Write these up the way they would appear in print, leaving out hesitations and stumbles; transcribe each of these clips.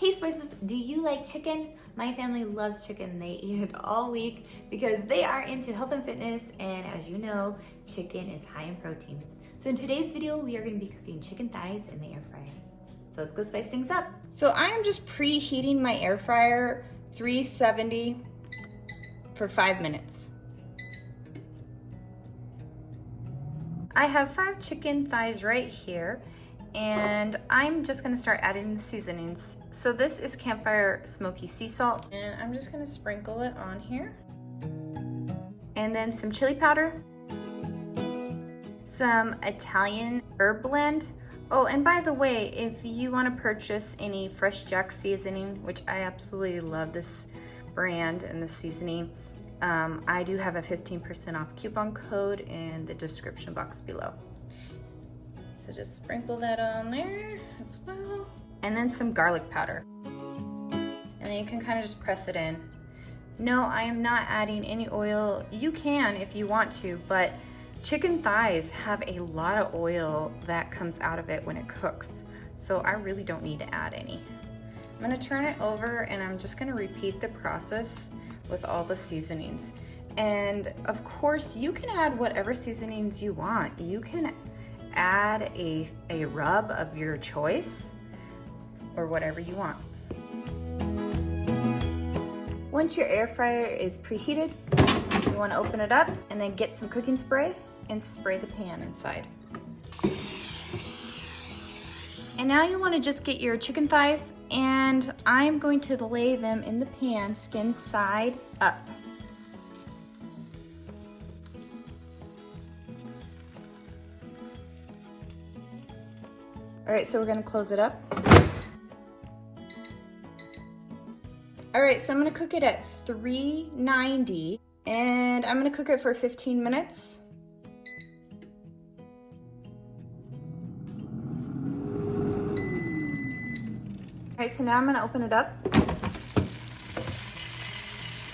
Hey Spices, do you like chicken? My family loves chicken. They eat it all week because they are into health and fitness, and as you know, chicken is high in protein. So in today's video, we are gonna be cooking chicken thighs in the air fryer. So let's go spice things up. So I am just preheating my air fryer 370 for 5 minutes. I have 5 chicken thighs right here, and I'm just gonna start adding the seasonings. So this is campfire smoky sea salt, and I'm just gonna sprinkle it on here. And then some chili powder, some Italian herb blend. Oh, and by the way, if you wanna purchase any FreshJax seasoning, which I absolutely love this brand and the seasoning, I do have a 15% off coupon code in the description box below. So just sprinkle that on there as well. And then some garlic powder. And then you can kind of just press it in. No, I am not adding any oil. You can if you want to, but chicken thighs have a lot of oil that comes out of it when it cooks. So I really don't need to add any. I'm gonna turn it over and I'm just gonna repeat the process with all the seasonings. And of course, you can add whatever seasonings you want. You can add a rub of your choice or whatever you want. Once your air fryer is preheated, you want to open it up and then get some cooking spray and spray the pan inside. And now you want to just get your chicken thighs, and I'm going to lay them in the pan skin side up. All right, so we're gonna close it up. All right, so I'm gonna cook it at 390, and I'm gonna cook it for 15 minutes. All right, so now I'm gonna open it up.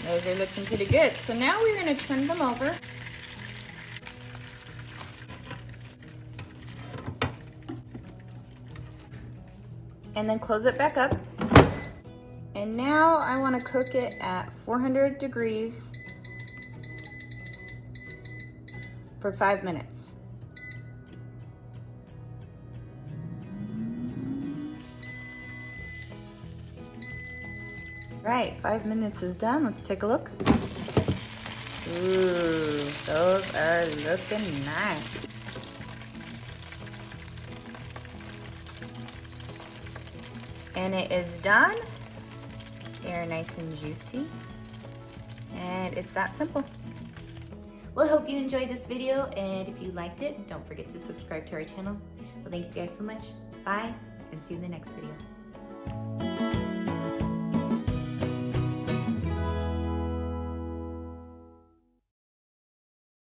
Those are looking pretty good. So now we're gonna turn them over. And then close it back up. And now I want to cook it at 400 degrees for 5 minutes. Right, 5 minutes is done. Let's take a look. Ooh, those are looking nice. And it is done. They're nice and juicy. And it's that simple. Well, I hope you enjoyed this video, and if you liked it, don't forget to subscribe to our channel. Well, thank you guys so much. Bye, and see you in the next video.